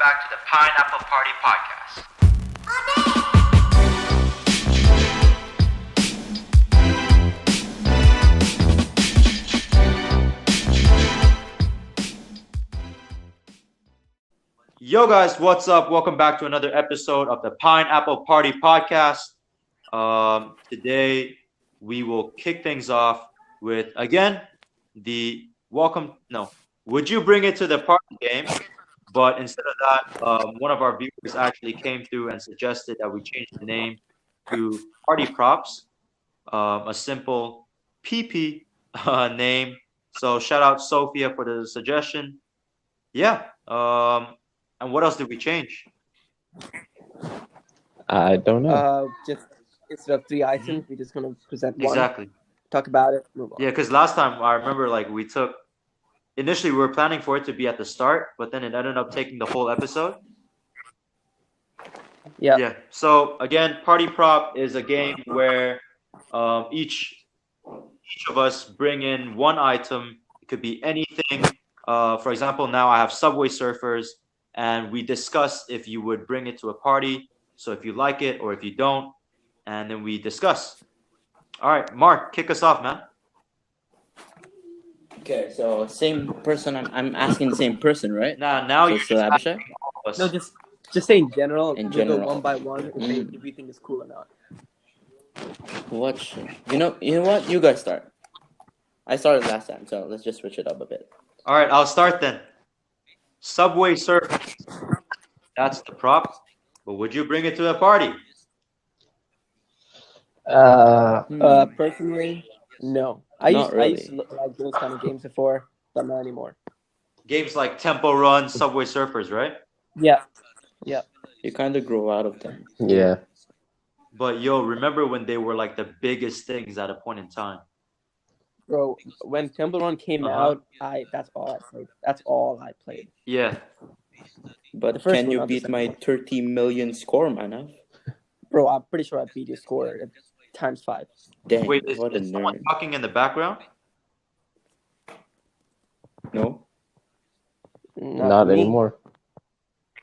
back to the Pineapple Party Podcast. Yo guys, what's up? Welcome back to another episode of the Pineapple Party Podcast. Today we will kick things off with again the would you bring it to the party game? But instead of that, one of our viewers actually came through and suggested that we change the name to Party Props, a simple PP name. So shout out Sophia for the suggestion. Yeah. And what else did we change? I don't know. Just instead of three items, we're just gonna present one. Exactly. Talk about it. Move on. Yeah, because last time I remember, initially we were planning for it to be at the start, but then it ended up taking the whole episode. Yeah. Yeah. So again, Party Prop is a game where each of us bring in one item. It could be anything. For example, now I have Subway Surfers, and we discuss if you would bring it to a party. So if you like it or if you don't, and then we discuss. All right, Mark, kick us off, man. Okay, so same person. I'm asking the same person, right? Now you're So Abhishek? No, just say in general. In we'll general. go one by one if we think it's cool or not. What? You know what? You guys start. I started last time, so let's just switch it up a bit. All right, I'll start then. Subway Surfers. That's the prop. But would you bring it to a party? Personally, no. I used to like those kind of games before, but not anymore. Games like Temple Run, Subway Surfers, right? Yeah. You kind of grow out of them. Yeah. But yo, remember when they were like the biggest things at a point in time? Bro, when Temple Run came out, that's all I played. Yeah. But first can one, you not the beat second my one. 30 million score, man? Bro, I'm pretty sure I beat your score at times 5. Dang, Wait, is what a someone nerd. talking in the background? No? Not me. anymore.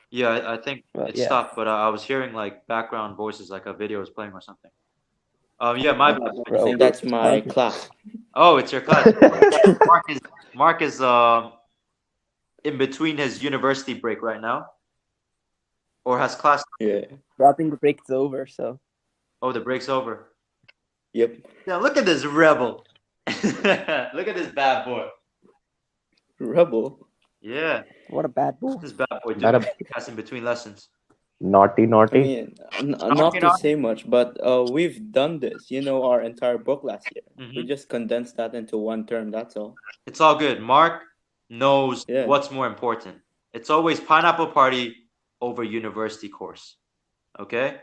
Yeah, I think Well, it yeah. stopped, but I was hearing like background voices, like a video was playing or something. Yeah, my bad. I think that's my class. Oh, it's your class. Mark is in between his university break right now, or has class. Yeah. Bro, I think the break's over, so. Oh, the break's over. Yep. Now look at this rebel. Look at this bad boy. Rebel. Yeah, What a bad boy. this bad boy Bad doing podcasts in between lessons. Naughty. I mean, not to say much, but we've done this, our entire book last year. We Mhm. just condensed that into one term, that's all. It's all good. Mark knows Yeah. what's more important. It's always Pineapple Party over university course. Okay,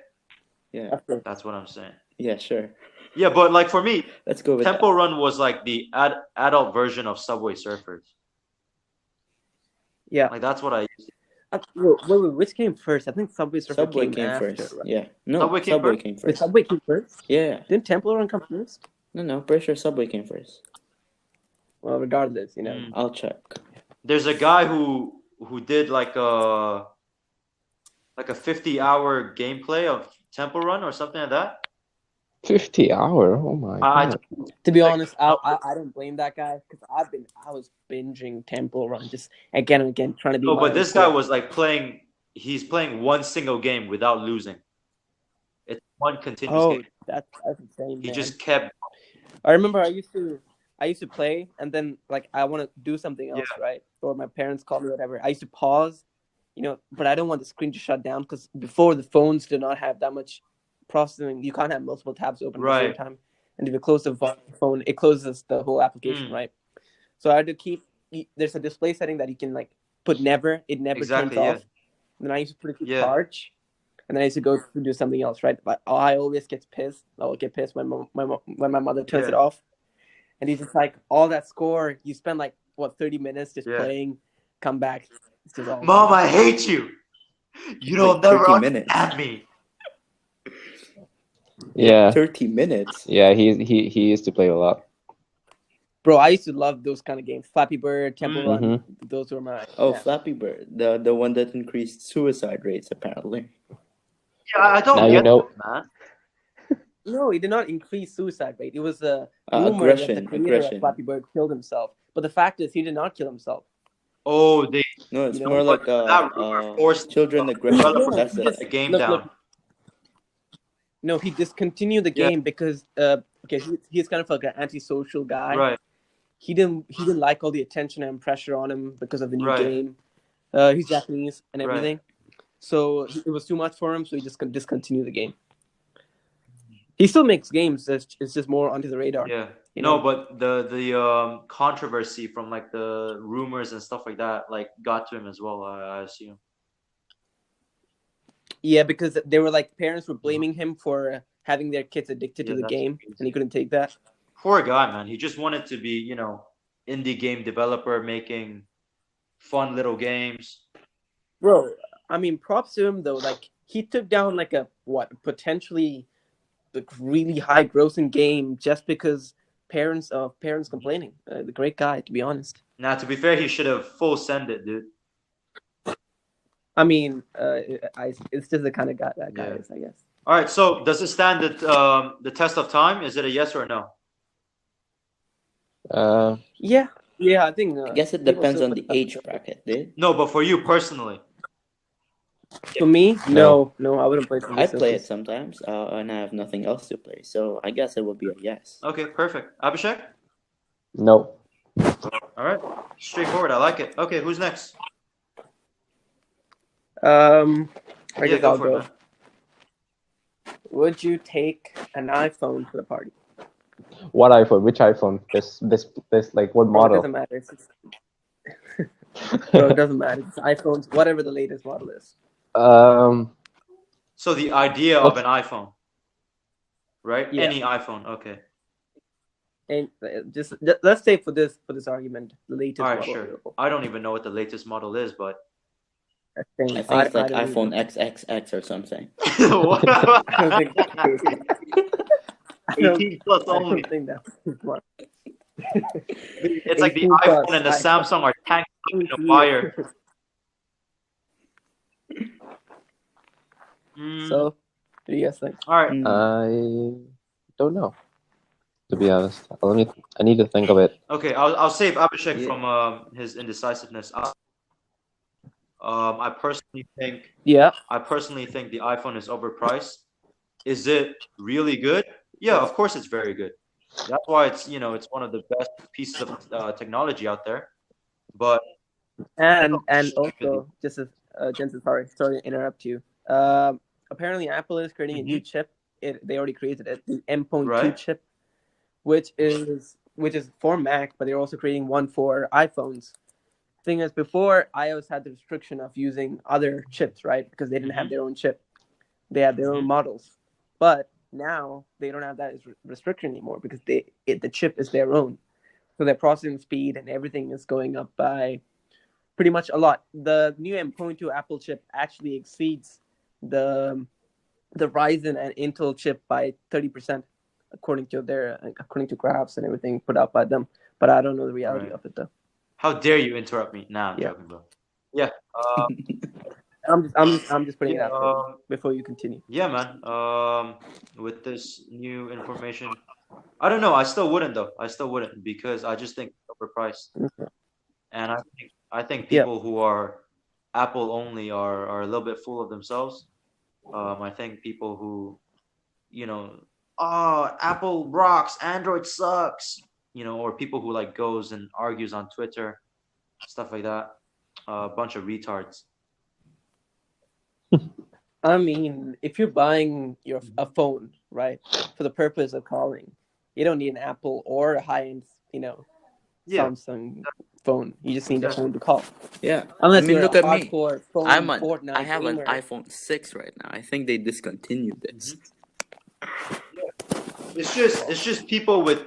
Yeah. that's what I'm saying. Yeah, sure. Yeah, but like for me, Let's go with Temple Run was like the adult version of Subway Surfers. Yeah. Like that's what I used to. Wait, which came first? I think Subway that. Surfer Subway came after, first. right? Yeah. No, Subway came Subway first? came Wait, first. Subway came first? Yeah. Didn't Temple Run come first? No, pretty sure Subway came first. Well, regardless, I'll check. There's a guy who did like a 50-hour gameplay of Temple Run or something like that. 50 hour. Oh my I god. To be honest, I don't blame that guy because I was binging Temple Run just again and again trying to be. No, my but own this guy score. was like playing. He's playing one single game without losing. It's one continuous Oh, game. that's insane. He Man. just kept. I remember I used to play and then like I want to do something else, right? Or my parents call me, whatever. I used to pause, but I don't want the screen to shut down because before the phones did not have that much processing. You can't have multiple tabs open at the same time, and if you close the phone, it closes the whole application, right? So I had to keep. There's a display setting that you can like put never. It never Exactly, turns yeah. off. And then I used to put it to Yeah. charge, and then I used to go to do something else, right? But I always get pissed. I'll get pissed when my mother turns it off, and he's just like, all that score you spend like 30 minutes just playing, come back. It's just all Mom, I hate you. You don't Like never 30 minutes. understand me. Yeah. 30 minutes. Yeah, he used to play a lot. Bro, I used to love those kind of games. Flappy Bird, Temple Run. Mm-hmm. Those were my. Oh, Yeah. Flappy Bird, the one that increased suicide rates apparently. Yeah, I don't Now you get know. that, man. No, it did not increase suicide rate. It was a rumor that the creator of Aggression. Flappy Bird killed himself. But the fact is, he did not kill himself. Oh, they No, it's You know? more like that rumor forced children the aggression. developers No, That's to he shut just the game look. down. No, he discontinued the Yeah. game because okay, he's kind of like an antisocial guy. Right. He didn't like all the attention and pressure on him because of the new Right. game. He's Japanese and Right. everything, so it was too much for him. So he just discontinued the game. He still makes games. It's just more under the radar. Yeah. You No, know? but the controversy from like the rumors and stuff like that like got to him as well, I assume. Yeah, because they were like parents were blaming him for having their kids addicted to the that's game, crazy. and he couldn't take that. Poor guy, man. He just wanted to be, indie game developer making fun little games. Bro, I mean, props to him though. Like he took down like a potentially like really high grossing game just because parents complaining. The great guy, to be honest. Now, to be fair, he should have full send it, dude. I mean, it's just the kind of guy that guy is, I guess. All right, so does it stand the test of time? Is it a yes or a no? Yeah, I think. I guess it people depends still on put the age bracket, dude. No, but for you personally. For me, no, I wouldn't play. I play it sometimes, and I have nothing else to play, so I guess it would be a yes. Okay, perfect. Abhishek? No. All right, straightforward. I like it. Okay, who's next? I Yeah, guess I'll for it, go. man. Would you take an iPhone to the party? What iPhone? Which iPhone? This like what Bro, it model? doesn't matter. Bro, it doesn't matter. It's iPhones, whatever the latest model is. So the idea of an iPhone, right? Yeah. Any iPhone. Okay. And just let's say for this argument, the latest All right, model. sure. Available. I don't even know what the latest model is, but I I think it's like iPhone XXX or something. I don't think that's crazy. 18 plus I only. don't think that's smart. It's like the 18 plus, iPhone and the I- Samsung are tangled up in a wire. So, what do you guys think? All right. I don't know. To be honest, I need to think of it. Okay, I'll save Abhishek Yeah. from his indecisiveness. I personally think Yeah. the iPhone is overpriced. Is it really good? Yeah, of course it's very good. That's why it's one of the best pieces of technology out there. But And also, just as Jensen, sorry to interrupt you. Apparently, Apple is creating a new chip. They already created it, the M.2 Right. chip, which is for Mac, but they're also creating one for iPhones. Thing is, before iOS had the restriction of using other chips, right? Because they didn't have their own chip. They had their own models. But now they don't have that restriction anymore because the chip is their own. So their processing speed and everything is going up by pretty much a lot. The new M.2 Apple chip actually exceeds the Ryzen and Intel chip by 30%, according to graphs and everything put out by them. But I don't know the reality Right. of it though. How dare you interrupt me? Nah, I'm Yeah. joking, bro. Yeah. I'm just putting it Yeah, out there before you continue. Yeah, man. With this new information, I don't know. I still wouldn't though. I still wouldn't because I just think it's overpriced. Okay. And I think Yeah. people who are Apple only are a little bit full of themselves. I think people who, Apple rocks, Android sucks, or people who like goes and argues on Twitter, stuff like that. A bunch of retards. I mean, if you're buying a phone, right, for the purpose of calling, you don't need an Apple or a high-end, Yeah. Samsung phone. You just need a phone to call. Yeah. Unless I mean, you're look a at me. hardcore phone Fortnite I have gamer. an iPhone 6 right now. I think they discontinued this. It's just people with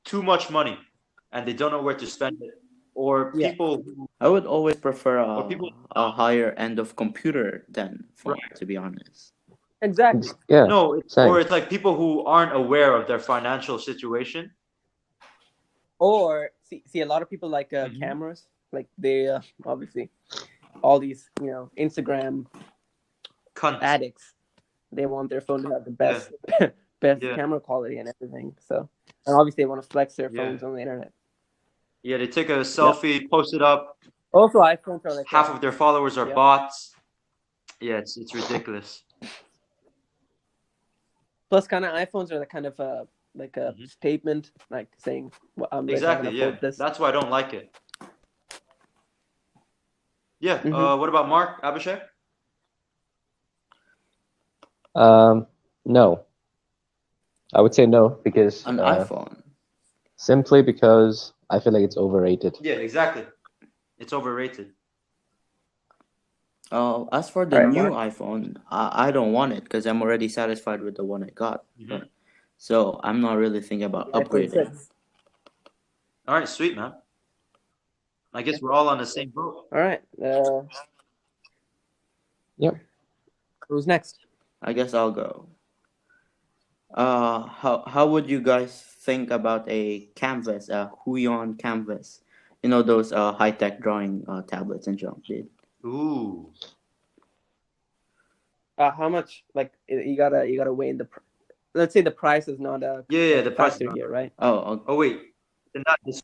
too much money and they don't know where to spend it, or Yeah. people who, I would always prefer people- a higher end of computer than phone, to be honest. Exactly. Yeah. no, same. or it's like people who aren't aware of their financial situation. Or see a lot of people like Mhm. cameras, like they obviously all these Instagram Cunts. addicts. They want their phone to have the Yeah. best best Yeah. camera quality and everything. So, and obviously they want to flex their Yeah. phones on the internet. Yeah, they take a selfie, post it up. Also, iPhones are like Half of their followers are yeah. bots. Yeah, it's ridiculous. Plus, kind of iPhones are the kind of like a Mhm. statement, like saying, well, "I'm rich, I can Exactly. Yeah, afford this." that's why I don't like it. Yeah. Mhm. What about Mark Abhishek? No, I would say no because An iPhone. simply because I feel like it's overrated. Yeah, exactly. It's overrated. As for the All right, new Mark. iPhone, I don't want it because I'm already satisfied with the one I got. Mhm. So I'm not really thinking about The iPhone upgrading. 6. All right, sweet man. I guess we're all on the same boat. All right. Yep. Who's next? I guess I'll go. How would you guys think about a canvas, a Huion canvas? You know those high tech drawing tablets and junk, dude. Ooh. How much? Like you gotta weigh in the. Let's say the price is not Yeah, the price is factor not. here, right? Oh wait, then that is.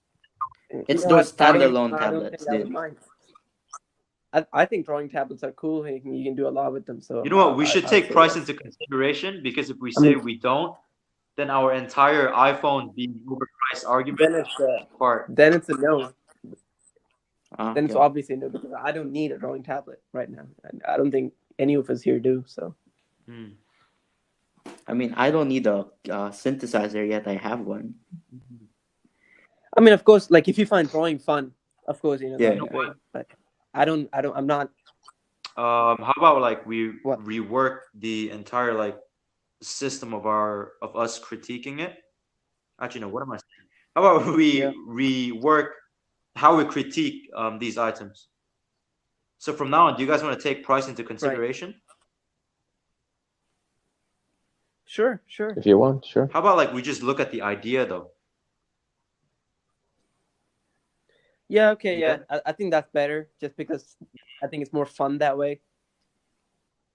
You it's know those what? standalone I don't think tablets, I would dude. mind. I think drawing tablets are cool. You can do a lot with them. So You know what? We should I would take say price yes. into consideration because if we I say mean, we don't, then our entire iPhone being overpriced argument then it's apart. a no. Then it's Okay. obviously no because I don't need a drawing tablet right now. And I don't think any of us here do. So Hmm. I mean, I don't need a synthesizer yet. I have one. I mean, of course, like if you find drawing fun, of course, Yeah. that'd be great. But I'm not. How about like we What? rework the entire like system of us critiquing it? Actually, no. What am I saying? How about Yeah. we rework how we critique these items? So from now on, do you guys want to take price into Right. consideration? Sure. If you want, sure. How about like we just look at the idea though? Yeah. Okay. Yeah. Yeah. I think that's better, just because I think it's more fun that way.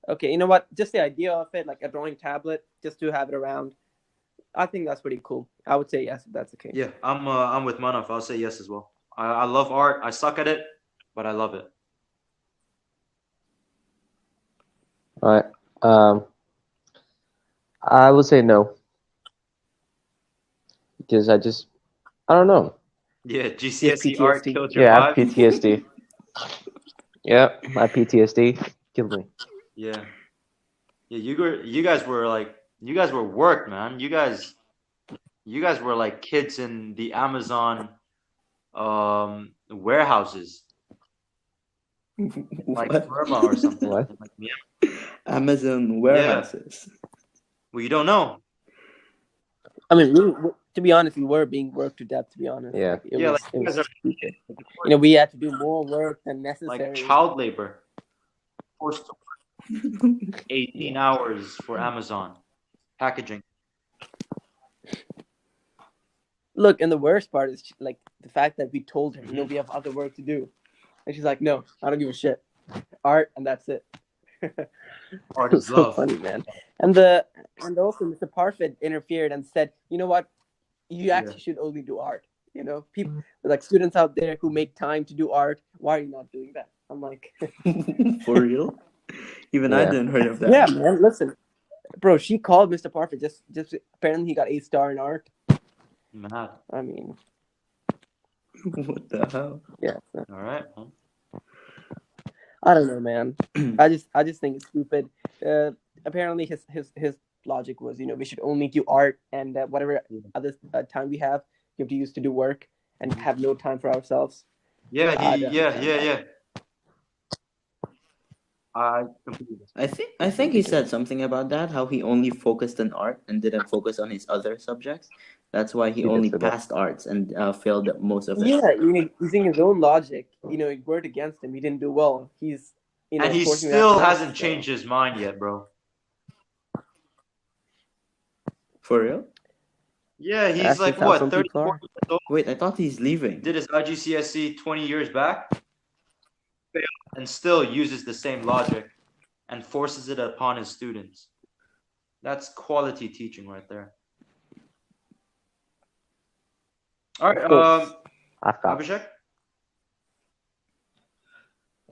Okay. You know what? Just the idea of it, like a drawing tablet, just to have it around. I think that's pretty cool. I would say yes if that's the case. Yeah, I'm with Manav. I'll say yes as well. I love art. I suck at it, but I love it. All right. I will say no because I don't know. Yeah, Yes, GCSE art PTSD. killed your Yeah, I have vibe. PTSD. Yeah, my PTSD killed me. Yeah, yeah. You guys were worked, man. You guys were like kids in the Amazon warehouses, like What? Burma or something. What? Like, yeah. Amazon Yeah. warehouses. Well, you don't know. I mean, to be honest, we were being worked to death. To be honest, Yeah. like, Yeah, like it you was guys are stupid. We had to do more work than like necessary. child labor, forced to work 18 hours for Amazon packaging. Look, and the worst part is like the fact that we told her, Mhm. we have other work to do, and she's like, "No, I don't give a shit. Art, and that's it." Art It's is so love. funny, man. And also Mr. Parfit interfered and said, "You know what? You actually should only do art. People like students out there who make time to do art. Why are you not doing that?" I'm like, For real? Even I Yeah. didn't heard of that. "Yeah, man. Listen, bro. She called Mr. Parfit just apparently he got A star in art. Mad. I mean, What the hell? yeah. All right. I don't know, man. I just think it's stupid. Apparently, his logic was, we should only do art, and whatever other time we have, we have to use to do work, and have no time for ourselves. Yeah, I don't understand that. yeah. I completely. I think he said something about that. How he only focused on art and didn't focus on his other subjects. That's why he He did only say that. passed arts and failed at most of it. Yeah, using his own logic, it worked against him. He didn't do well. He's And he forcing still that hasn't so. changed his mind yet, bro. For real? Yeah, he's That's like just how some what, 30, people 40 are. years old. Wait, I thought he's leaving. Did his IGCSE 20 years back, failed, and still uses the same logic and forces it upon his students. That's quality teaching right there. All right, Of course. I've got. Abhishek.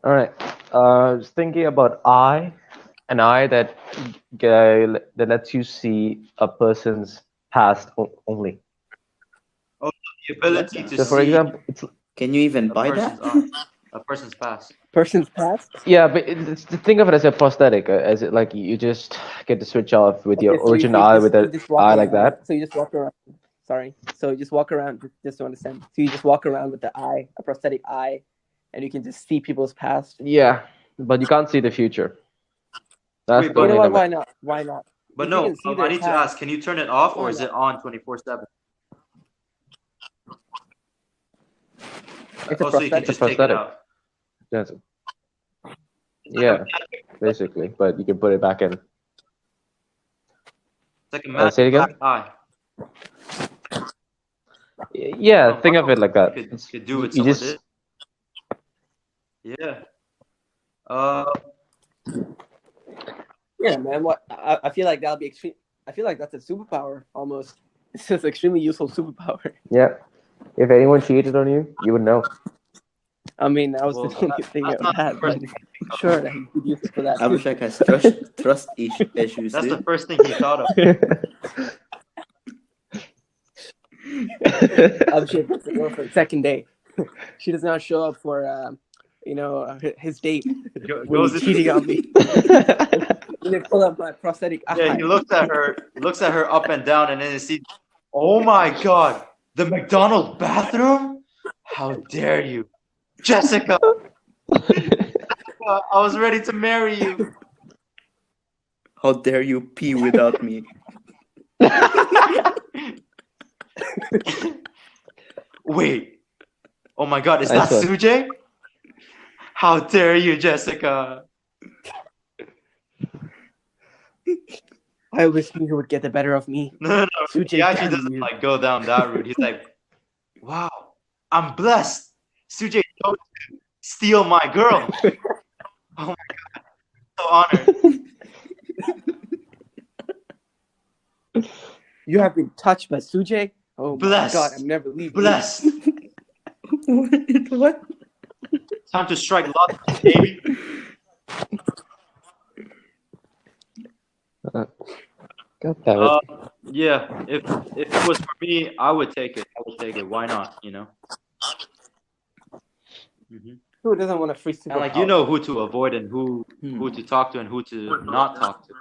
All right. Just thinking about an eye that that lets you see a person's past only. Oh, the I like ability that. to So, for see example, it's Can you even a buy person's that? a person's past. Person's past. yeah, but think of it as a prosthetic, as it like you just get to switch off with your Okay, so original eye with you an just walk eye like around. that. So you just walk around. Sorry. So you just walk around. Just to understand. So you just walk around with the eye, a prosthetic eye, and you can just see people's past. Yeah, but you can't see the future. That's Wait, the You but know only what? limit. Why not? Why not? but If you no, can see I their need to past, ask: can you turn it off, or why is not? it on 24/7? It's a Oh, so you can It's a prosthetic. just take it prosthetic. out. That's, It's like a yeah, basically, but you can put it back in. it's like a magic Say it again. black eye. Yeah, think of it like that. Could do what You someone just did. Yeah. Yeah, man. What I feel like that'll be extreme. I feel like that's a superpower almost. It's just extremely useful superpower. yeah. If anyone cheated on you, you would know. I mean, that was Well, the only thing that's I not the had, first but thing he thought sure that you could use it for that too. Abhishek has trust issues, That's the dude. first thing he thought of. Abhishek gets to go for the second day. She does not show up for, his date when Goes he's into, cheating on me. When they pull up my prosthetic yeah, eye. he looks at her up and down, and then he sees, oh my God, the McDonald's bathroom? How dare you, Jessica? I was ready to marry you. How dare you pee without me? Wait, oh my God, is Nice that one. Sujay? How dare you, Jessica? I wish you would get the better of me. No, Sujay, he actually damn doesn't you. like go down that route. He's like, wow, I'm blessed. Sujay chose to steal my girl. Oh my God, so honored. You have been touched by Sujay? Oh Blessed. my God, I'm never leaving. Blessed. What? Time to strike lottery, baby. God damn it. Yeah, if it was for me, I would take it. I would take it. Why not? You know. Who doesn't want a free And like superpower? you know who to avoid and who to talk to and who to not talk to.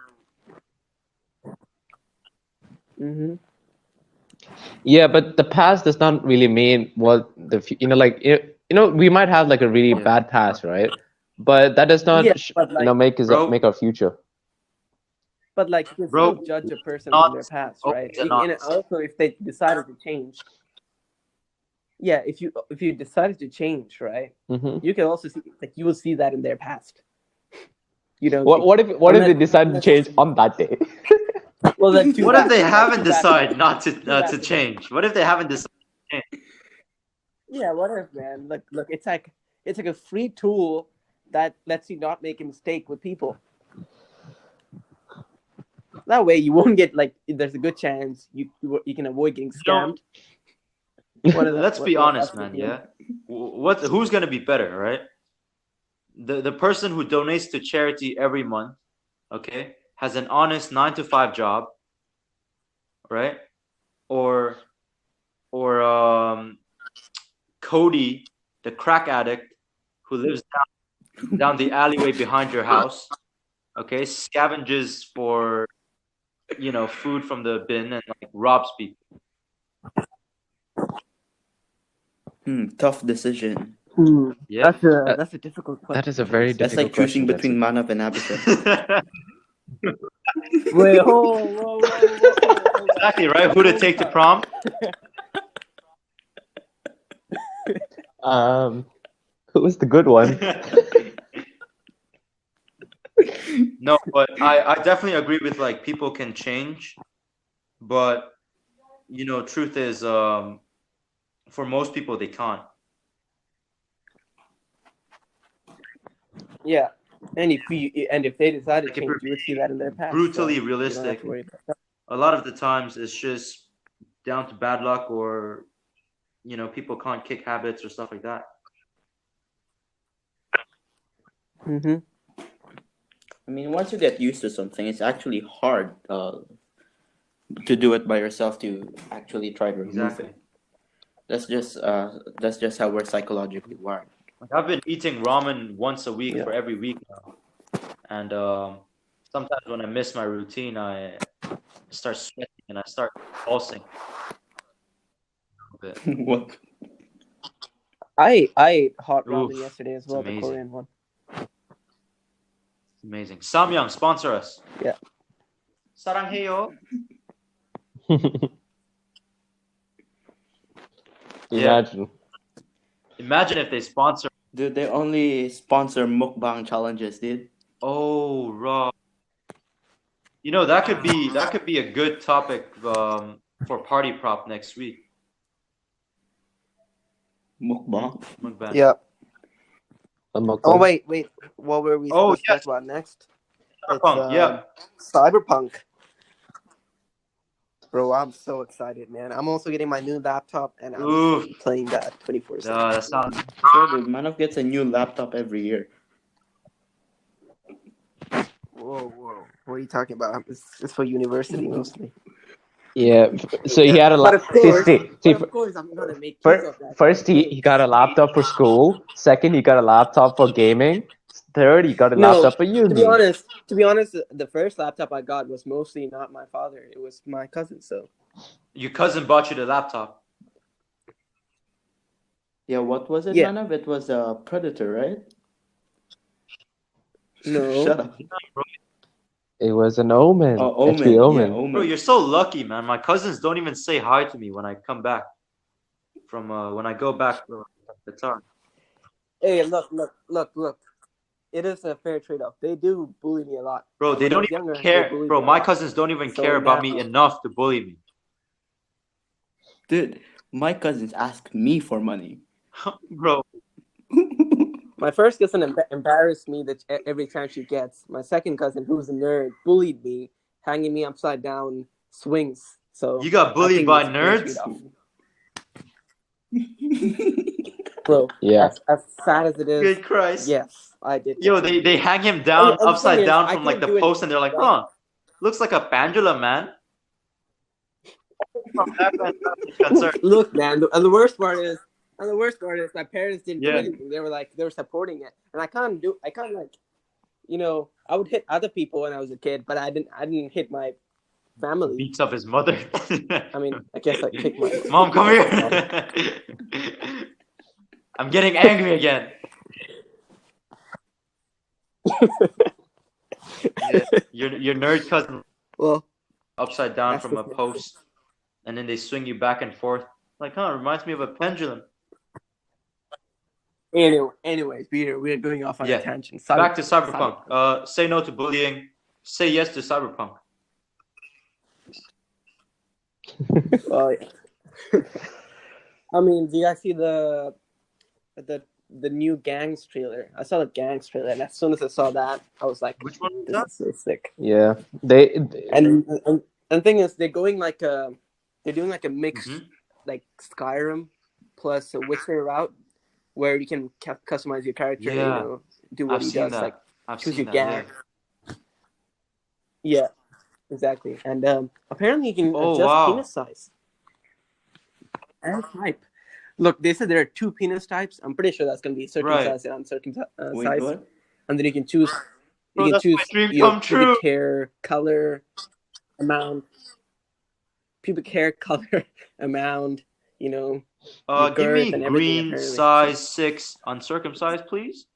Mm-hmm. Yeah, but the past does not really mean what we might have like a really Yeah. bad past, right? But that does not Yeah, but like, Bro. make our future. but like, you can Bro, still judge a person not from their past, always right? And anonymous. also, if they decided to change, yeah, if you decided to change, right, Hmm. you can also see, like, you will see that in their past. You know, What if they decided to change on that day? Well, then too What bad. if they Like, haven't too bad for decided them. not Too to bad for them. change? What if they haven't decided to change? Yeah, what if, man? Look, it's like a free tool that lets you not make a mistake with people. That way, you won't get like. There's a good chance you can avoid getting scammed. Let's be honest, man. Yeah, who's gonna be better, right? The person who donates to charity every month, okay, has an honest 9 to 5 job, right? Or Cody, the crack addict who lives down the alleyway behind your house, okay, scavenges for food from the bin and like robs people. Tough decision. Yeah. That's a difficult question. That is a very That's difficult like choosing question. between Manav and Abhishek. Wait, whoa. Exactly right. Who to take to prom? Who was the good one? No, but I definitely agree with like people can change, but truth is, for most people, they can't. Yeah, and if they decide to Like, if we're change, you would see that in their past. brutally so you don't have realistic, to worry about that. a lot of the times it's just down to bad luck, or people can't kick habits or stuff like that. Mm-hmm. I mean, once you get used to something, it's actually hard to do it by yourself to actually try to remove Exactly. it. That's just how we're psychologically wired. Like, I've been eating ramen once a week Yeah. for every week now, and sometimes when I miss my routine, I start sweating and I start pulsing a bit. What? I ate hot ramen Oof, yesterday as it's well, the amazing. Korean one. Amazing. Samyang, sponsor us. Yeah. Sarangheyo. Yeah. Imagine if they sponsor. Dude, they only sponsor mukbang challenges, dude. Oh, raw. That could be a good topic for party prop next week. Mukbang. Mukbang. Yeah. Oh, Oh wait. What were we supposed to talk about next? Cyberpunk, yeah. Cyberpunk. Bro, I'm so excited, man. I'm also getting my new laptop, and I'm Oof. playing that 24/7. That sounds. Sure, dude. Manav gets a new laptop every year. Whoa. What are you talking about? It's for university mostly. Yeah. So he had a But laptop. of course, I'm gonna make use of that. First, he got a laptop for school. Second, he got a laptop for gaming. Third, he got a laptop for uni. To be honest, the first laptop I got was mostly not my father. It was my cousin. So Your cousin bought you the laptop. Yeah, what was it, Yeah. Manav? It was a Predator, right? no. Shut up. It was an Omen. Oh, Omen. HP Omen. Yeah, Omen. Bro, you're so lucky, man. My cousins don't even say hi to me when I come back from when I go back from Qatar. Hey, look. It is a fair trade-off. They do bully me a lot. Bro, they When I don't was even younger, care. they bullied Bro, me a my lot. cousins don't even So care about now- me enough to bully me. Dude, my cousins ask me for money. Bro, My first cousin embarrassed me that every chance she gets. My second cousin, who's a nerd, bullied me, hanging me upside down, swings. So you got I bullied think by it's a fair nerds? trade-off. Bro, Yeah. as sad as it is, Good Christ. yes, I did. Yo, they hang him down And the upside thing is, down I from like couldn't the do it, post, and they're like, right? huh, looks like a pendulum, man. From that concern. Look, man, and the worst part is, my parents didn't do Yeah. anything. They were supporting it, and I can't like, I would hit other people when I was a kid, but I didn't hit my family. Beats up his mother. I mean, I guess I kicked my Mom, come here. father. I'm getting angry again. Yeah, your nerd cousin Well, upside down that's from a the- post, and then they swing you back and forth. Like, huh? Reminds me of a pendulum. anyways, we're going off on Yeah. a tangent. Back to Cyberpunk. Say no to bullying. Say yes to Cyberpunk. Well, yeah. I mean, do you guys see the new Gangs trailer? I saw the Gangs trailer, and as soon as I saw that, I was like, Which one was "This that? is so sick." Yeah. They And the thing is, they're doing like a mix, Mhm. like Skyrim plus a Witcher route, where you can customize your character. Yeah. Do what I've he seen does, that. like I've choose seen your that. gang. Yeah, exactly. And apparently, you can Oh, adjust wow. penis size and type. Look, they said there are 2 penis types. I'm pretty sure that's going to be circumcised and uncircumcised. Wait, what? And then you can choose. Bro, You can that's choose my dream your come true. pubic hair color, amount, amount. Your Give girth me and everything, green apparently. size 6 uncircumcised, please.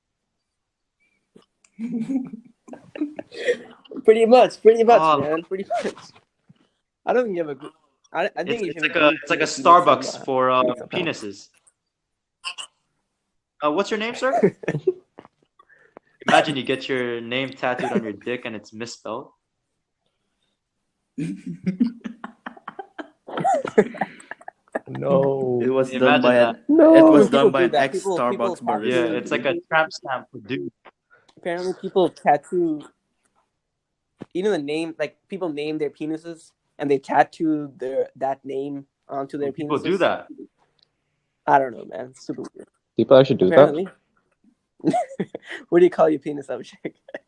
Pretty much, Oh. man. Pretty much. I don't think you have a. I think you It's should. like a Starbucks for penises. What's your name, sir? Imagine you get your name tattooed on your dick and it's misspelled. No. It was Imagine done by that. an. No. It was People done by do an that. ex People Starbucks tattoo. Yeah, barista. it's like a tramp stamp for dude. Apparently, people tattoo. You know the name, like people name their penises and they tattoo that name onto their People do penises. that. I don't know, man. It's super weird. People actually do Apparently. What do you call your penis, Abhishek? that.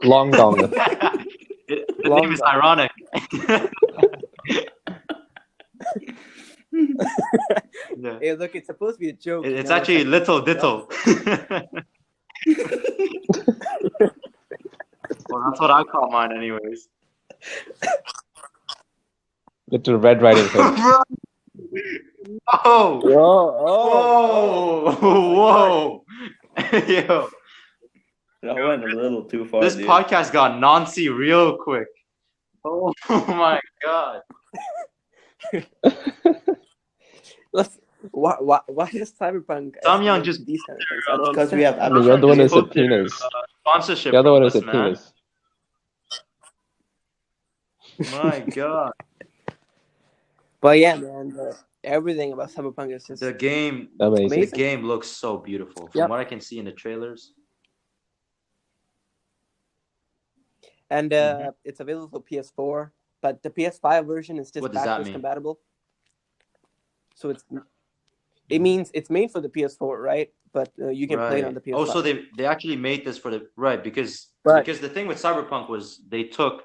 Long dong. The Long name is dong. ironic. Yeah. Hey, look, it's supposed to be a joke. It's actually little dittle. Well, that's what I call mine, anyways. Little Red Riding Hood. Oh, Oh, whoa, yo! That went a little too far. This dude. podcast got Nancy real quick. Oh my god! Why does Cyberpunk? Samyang escalate just- to these kind of things? I don't Because we understand. have I mean, you're the one Just who's a put their, penis. Sponsorship. You're the one who's from a us, man. penis. My god! But yeah, man, everything about Cyberpunk is just The game, Amazing. the amazing. game looks so beautiful. From Yep. what I can see in the trailers. And Mhm. it's available for PS4, but the PS5 version is just What does that backwards mean? compatible. So it means it's made for the PS4, right? But you can play it on the PS5. Oh, so they actually made this for the because Right. because the thing with Cyberpunk was they took.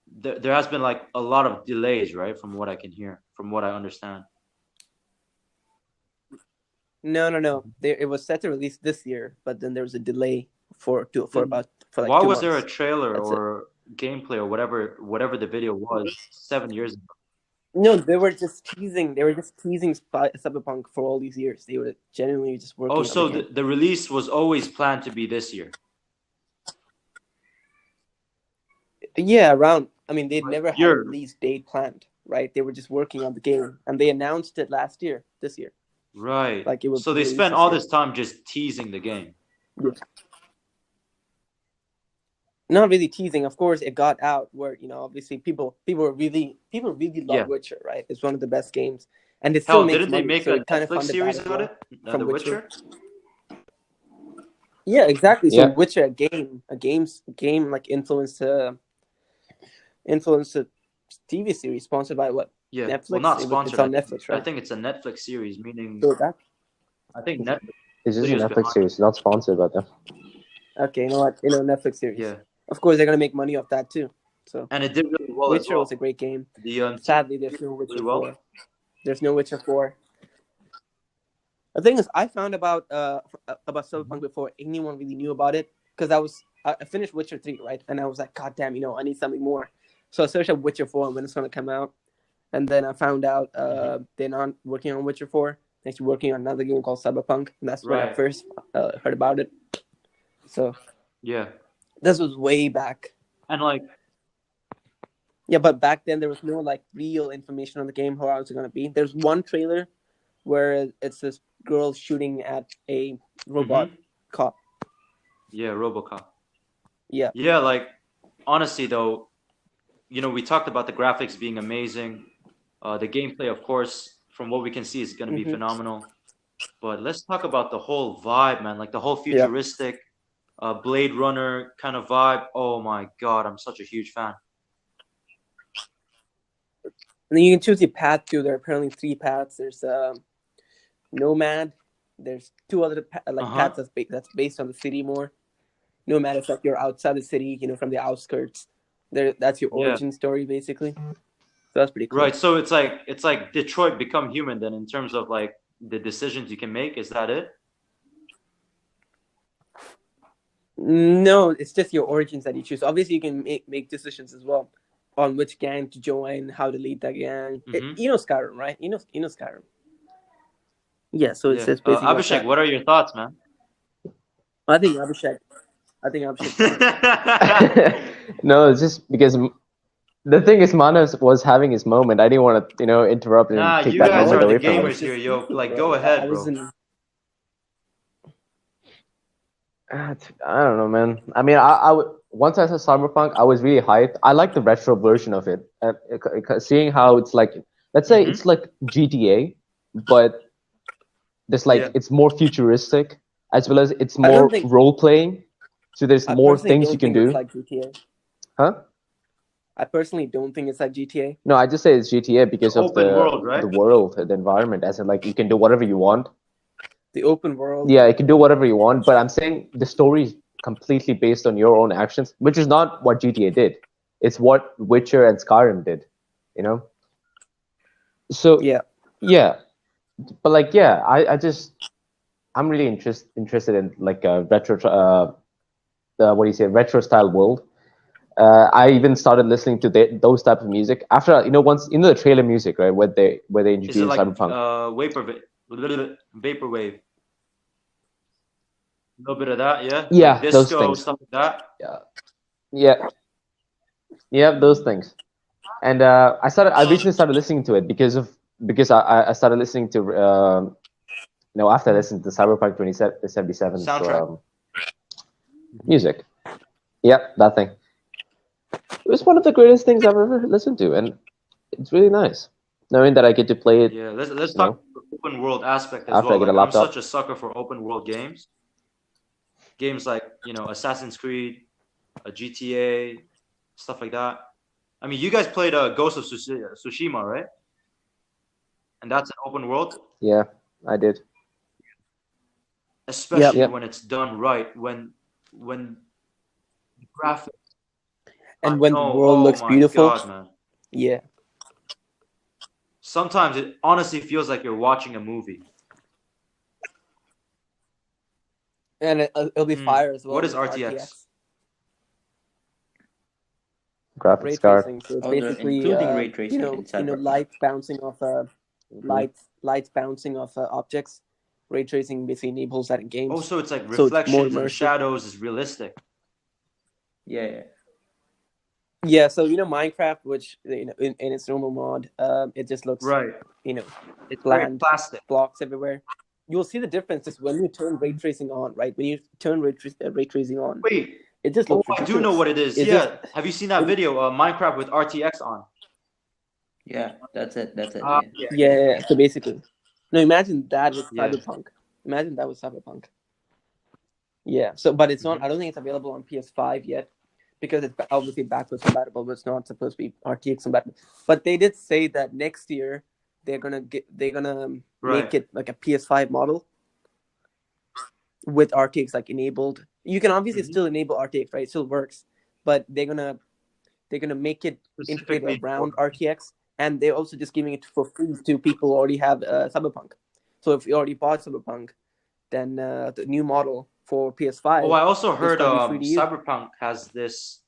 There has been like a lot of delays, right? From what I can hear, from what I understand. No. It was set to release this year, but then there was a delay for like Why 2 was there a months. trailer That's or gameplay or whatever the video was 7 years ago? No, they were just teasing. They were just teasing Cyberpunk for all these years. They were genuinely just working. Oh, on so the game. the release was always planned to be this year. Yeah, around. I mean, they'd But never had a you're- release date planned, right? They were just working on the game, and they announced it this year. Right. Like it would So be they released spent this all year. this time just teasing the game. Not really teasing. Of course, it got out where obviously people really love Yeah. Witcher, right? It's one of the best games, and it still Hell, makes didn't money. they make so a it kind of Netflix funded series that as about well it? from The Witcher? Yeah, exactly. So Yeah. Witcher, a game like influenced a TV series sponsored by what? Yeah. Netflix. Well, not It's sponsored. on Netflix, I right? think it's a Netflix series, meaning So that I think Netflix. It's just a Videos Netflix behind series, not sponsored by them. okay, you know what? Netflix series. Yeah. Of course, they're gonna make money off that too. So And it did really well as Witcher well. was a great game. The Sadly, there's no Witcher really well. 4. There's no Witcher 4. The thing is, I found about Cyberpunk before anyone really knew about it because I finished Witcher 3, right? And I was like, God damn, I need something more. So I searched up Witcher 4 and when it's gonna come out, and then I found out they're not working on Witcher 4. They're actually working on another game called Cyberpunk, and that's when I Right. first heard about it. So Yeah. this was way back. And like Yeah, but back then there was no like real information on the game, how it's gonna be. There's one trailer where it's this girl shooting at a robot cop. yeah, RoboCop. Yeah. Yeah, like honestly though, we talked about the graphics being amazing. The gameplay, of course, from what we can see, is going to be Mhm. phenomenal. But let's talk about the whole vibe, man. Like the whole futuristic, Blade Runner kind of vibe. Oh my god, I'm such a huge fan. And then you can choose your path too. There are apparently 3 paths. There's Nomad. There's 2 other paths that's based on the city more. Nomad is like you're outside the city, from the outskirts. That's your origin story basically. So that's pretty cool. Right. So it's like Detroit Become Human then in terms of like the decisions you can make. Is that it? No, it's just your origins that you choose. Obviously, you can make decisions as well on which gang to join, how to lead that gang. Mhm. You know Skyrim, right? You know Skyrim. Yeah, so it's Yeah. just basically like Abhishek, that. what are your thoughts, man? I think Abhishek. No, it's just because the thing is, Manav was having his moment. I didn't want to, interrupt and Nah, take you that guys moment are the away from him. gamers here, yo. Like, go ahead, I bro. was in, I don't know, man. I mean, I would once I saw Cyberpunk, I was really hyped. I like the retro version of it. Seeing how it's like, let's say Mm-hmm. it's like GTA, but there's like Yeah. it's more futuristic as well as it's I don't more think. role playing. So there's I more personally things you don't can think it's do, like GTA. huh? I personally don't think it's like GTA. No, I just say it's GTA It's because of open world, right? the world, the environment, as in like you can do whatever you want. The open world. Yeah, you can do whatever you want, but I'm saying the story is completely based on your own actions, which is not what GTA did. It's what Witcher and Skyrim did, you know? So, Yeah. yeah, but like, yeah, I'm really interested in like a retro, what do you say, retro style world. I even started listening to those type of music after, once, the trailer music, right, where they Is it introduced like Cyberpunk. vaporwave? A little bit of that, yeah. Like Yeah, those disco things. stuff like that. Yeah, yeah, yeah, those things. And I recently started listening to it because I started listening to after I listened to Cyberpunk 2077's Soundtrack. music. Yeah, that thing. It was one of the greatest things I've ever listened to, and it's really nice knowing that I get to play it. Yeah, let's You talk know, about the open world aspect as after I well. get a Like I'm such laptop. a sucker for open world games. Games like, Assassin's Creed, GTA, stuff like that. I mean, you guys played Ghost of Tsushima, right? And that's an open world, Yeah, I did. Yep. especially Yep. when it's done right. When the graphics, I And when the know, world oh looks my beautiful. god, man. Yeah. Sometimes it honestly feels like you're watching a movie. And it'll be fire as well What is with RTX? RTX. Graphics Ray card. tracing. So it's Oh, they're basically including ray tracing in Cyberpunk. light bouncing off Mhm. lights bouncing off objects. Ray tracing basically enables that in Oh, games. so it's like So it's more reflections and immersive. shadows is realistic. Yeah, yeah. Yeah, so Minecraft, which in its normal mod, it just looks Right. It's very bland, plastic. blocks everywhere. You'll see the difference is when you turn ray tracing on, right? When you turn ray tracing on, Wait. it just Oh, looks I do know ridiculous. what it is. It's just Yeah. Have you seen that video? Minecraft with RTX on. Yeah, that's it. That's it. Ah, Yeah. yeah. yeah. So basically, no, imagine that with Yeah. Cyberpunk. Imagine that with Cyberpunk. Yeah. So, but it's not. Mhm. I don't think it's available on PS5 yet because it's obviously backwards compatible, but it's not supposed to be RTX compatible. But they did say that next year they're gonna Right. make it like a PS5 model with RTX like enabled. You can obviously Mhm. still enable RTX, right? It still works, but they're gonna make it integrate Specifically for around RTX, and they're also just giving it for free to people who already have Cyberpunk. So if you already bought Cyberpunk, then the new model for Oh, PS5 I also is heard gonna be free to you. Cyberpunk has this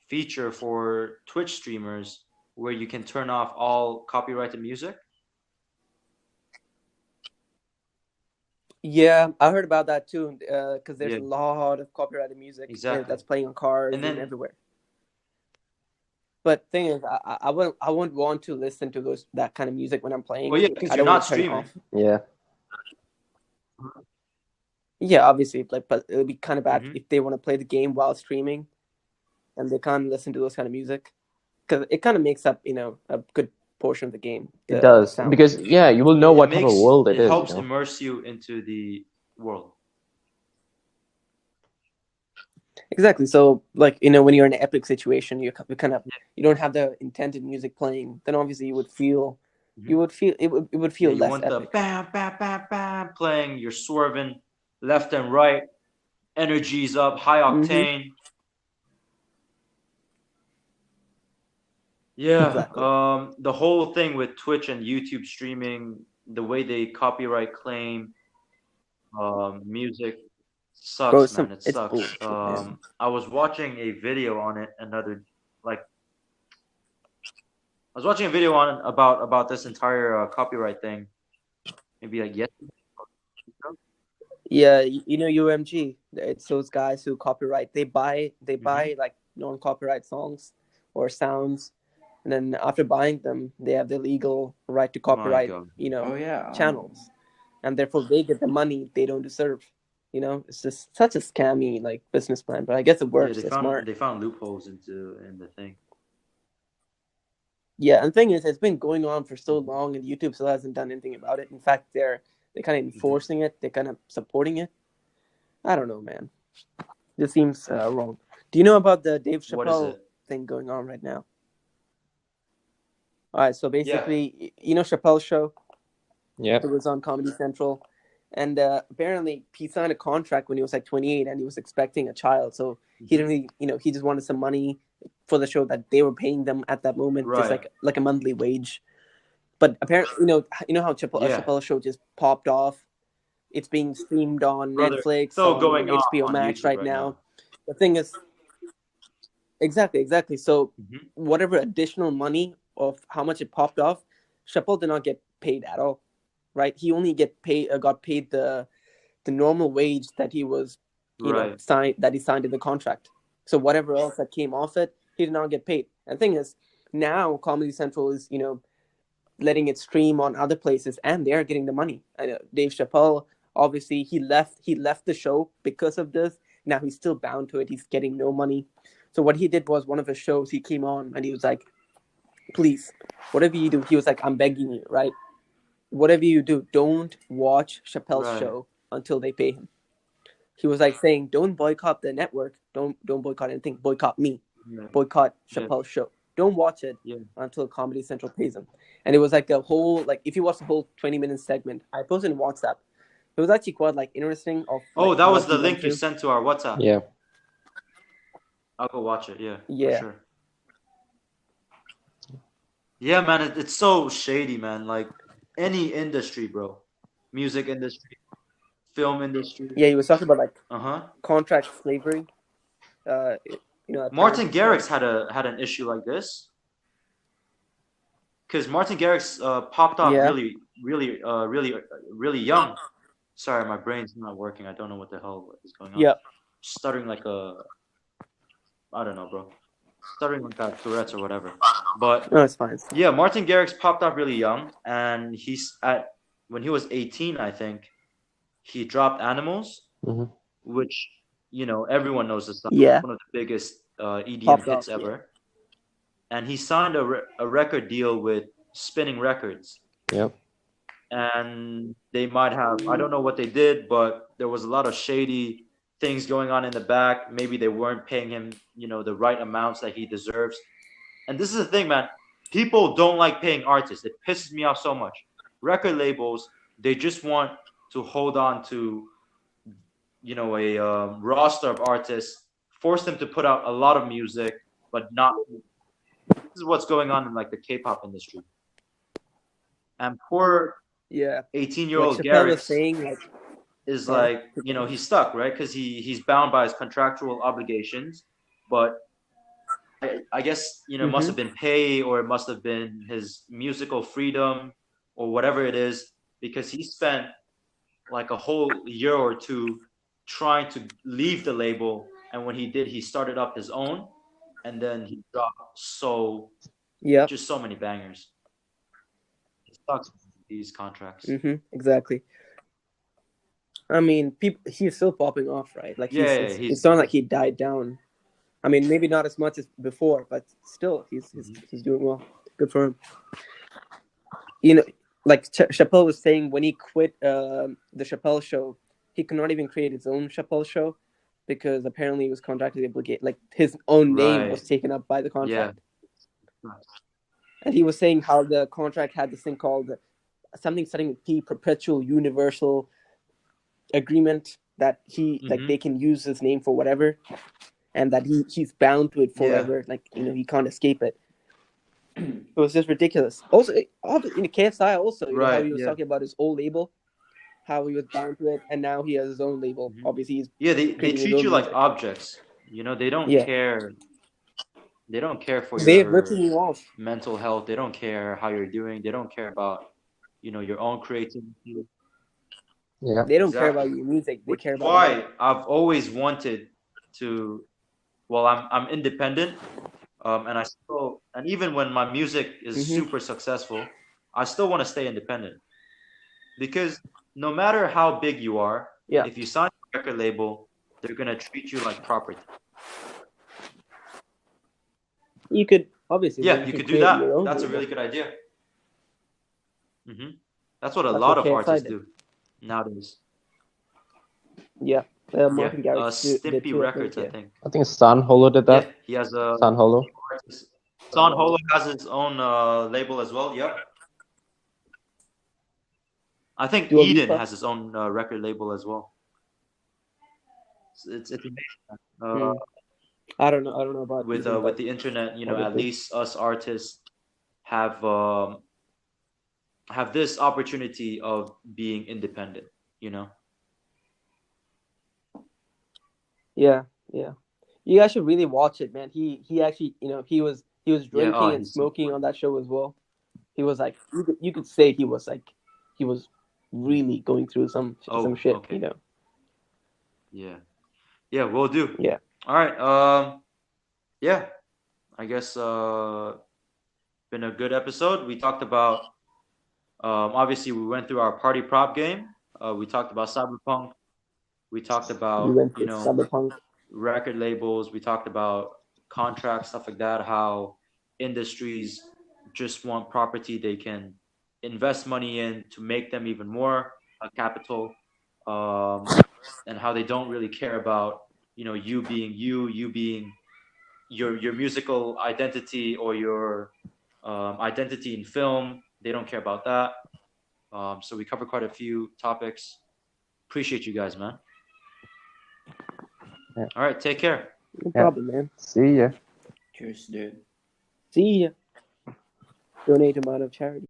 feature for Twitch streamers where you can turn off all copyrighted music. Yeah, I heard about that too, because there's Yeah, a lot of copyrighted music exactly. that's playing on cars And and then everywhere. But thing is, I wouldn't want to listen to that kind of music when I'm playing. well, yeah, Like, because I you're don't want not to turn it streaming. off. Yeah. Yeah, obviously, but it would be kind of bad Mhm. if they want to play the game while streaming, and they can't listen to those kind of music, because it kind of makes up a good portion of the game. It The does sound. because you will know It what type of world it is. helps immerse you into the world. Exactly. So, like when you're in an epic situation, you kind of you don't have the intended music playing. Then obviously you would feel Mhm. it would Yeah, feel you less want the epic. bam, bam, bam, bam playing. You're swerving left and right. Energy's up, high Mm-hmm. octane. Yeah, Exactly. the whole thing with Twitch and YouTube streaming, the way they copyright claim music Bro, sucks, man. It it's sucks. bullshit, man. I was watching a video on it like I was watching a video on about this entire copyright thing. Maybe like yesterday. Yeah, UMG. It's those guys who copyright. They Mhm. buy like non-copyright songs or sounds, and then after buying them, they have the legal right to My copyright God. Oh yeah. channels, and therefore they get the money they don't deserve. You know, it's just such a scammy like business plan, but I guess it Yeah, works. They're smart. they found loopholes in the thing. Yeah, and the thing is, it's been going on for so long, and YouTube still hasn't done anything about it. In fact, they're kind of enforcing it. They're kind of supporting it. I don't know, man. This seems wrong. Do you know about the Dave What is Chappelle it? thing going on right now? All right, so Yeah. basically, you know Chappelle's show. Yep. It was on Comedy Central, and apparently he signed a contract when he was like 28, and he was expecting a child. So he didn't really, he just wanted some money for the show that they were paying them at that moment, just Right. like a monthly wage. But apparently, you know how Yeah. Chappelle show just popped off. It's being streamed on Brother, Netflix, still on going HBO on Max YouTube right right now. now. The thing is, exactly. So Mhm. whatever additional money of how much it popped off, Chappelle did not get paid at all, right? He only got paid the normal wage that he was, Right. signed in the contract. So whatever else that came off it, he did not get paid. And the thing is, now Comedy Central is letting it stream on other places, and they're getting the money. I know Dave Chappelle, obviously he left the show because of this. Now he's still bound to it. He's getting no money. So what he did was, one of his shows, he came on and he was like, please, whatever you do, he was like, I'm begging you, right? Whatever you do, don't watch Chappelle's Right. show until they pay him. He was like saying, don't boycott the network, don't boycott anything, boycott me, Yeah. boycott Yeah. Chappelle's show, don't watch it Yeah. until Comedy Central pays him. And it was like a whole, like, if you watch the whole 20-minute segment, I posted in WhatsApp. It was actually quite like interesting of Oh, like that was what he the went link you through. sent to our WhatsApp. Yeah. I'll go watch it. Yeah, for Yeah, sure. Yeah, man, it's so shady, man. Like any industry, bro. Music industry, film industry. yeah, he was talking about like Uh-huh. contract slavery. Martin Apparently, Garrix had an issue like this because Martin Garrix popped off yeah, really young. Sorry, my brain's not working. I don't know what the hell is going on. yeah. Stuttering like a I don't know, bro. Stuttering like a Tourette's or whatever. But No, it's fine. It's fine. yeah, Martin Garrix popped off really young, and he's at when he was 18, I think, he dropped Animals, Hmm. which everyone knows the song, Yeah, one of the biggest EDM popped hits off. Yeah, ever, and he signed a record deal with Spinning Records, Yep. and they might have I don't know what they did, but there was a lot of shady things going on in the back. Maybe they weren't paying him, the right amounts that he deserves. And this is the thing, man. People don't like paying artists. It pisses me off so much. Record labels, they just want to hold on to, a roster of artists, force them to put out a lot of music, but not. This is what's going on in like the K-pop industry. And poor yeah. Like 18-year-old Chappelle was Garrix saying, like, is sorry. like, he's stuck, right? Because he's bound by his contractual obligations, but I guess it must Mm-hmm. have been pay or it must have been his musical freedom or whatever it is because he spent like a whole year or two trying to leave the label, and when he did, he started up his own, and then he dropped Yep. just so many bangers. It sucks, these contracts. Mm-hmm. Exactly. I mean, he's still popping off, right? Like Yeah, it's not like he died down. I mean, maybe not as much as before, but still, he's doing well. Good for him. Like Chappelle was saying, when he quit the Chappelle show, he could not even create his own Chappelle show because apparently he was contractually obligated. Like his own name was right. taken up by the Yeah. contract. And he was saying how the contract had this thing called something starting with P, perpetual universal agreement, that like they can use his name for whatever, and that he's bound to it Yeah. forever. Like he can't escape it. It was just ridiculous. Also, in KSI, also how Right. he was Yeah. talking about his old label, how he was bound to it, and now he has his own label. Obviously, he's Yeah, they creating his treat own you like music. objects. They don't Yeah, care. They don't care for they've your written you off. mental health. They don't care how you're doing. They don't care about, your own creativity. Yeah. They don't care Exactly. about your music. They Which care is about money. why I've always wanted to. Well, I'm independent, and even when my music is super successful, I still want to stay independent because no matter how big you are, Yeah. If you sign a record label, they're gonna treat you like property. You could obviously. Yeah, then you could do create that. your own That's a label. really good idea. That's what a That's lot what of KSI artists did. do nowadays. Yeah. Yeah, Mark and Garrix did Stimpy too. Records, I I think. think. I think San Holo did Yeah, that. he has a San Holo. Son Holo has his own label as well. Yep. I think Dua Eden Lipa? has his own record label as well. It's amazing. I don't know. I don't know about With Eden, with but the internet, at obviously. least us artists have this opportunity of being independent. You know. Yeah. You guys should really watch it, man. He actually, he was Yeah. drinking and He's smoking on that show as well. He was like, you could say he was really going through some shit, okay. Yeah. Yeah, we'll do. Yeah. All right. Yeah. I guess been a good episode. We talked about obviously we went through our party prop game. We talked about Cyberpunk. We talked We about went with Cyberpunk. record labels. We talked about contracts, stuff like that. How industries just want property they can invest money in to make them even more capital, and how they don't really care about you being you being your musical identity or your identity in film. They don't care about that. So we covered quite a few topics. Appreciate you guys, man. Yeah. All right, take care. No problem, man. See ya. Cheers, dude. See ya. Donate amount of charity.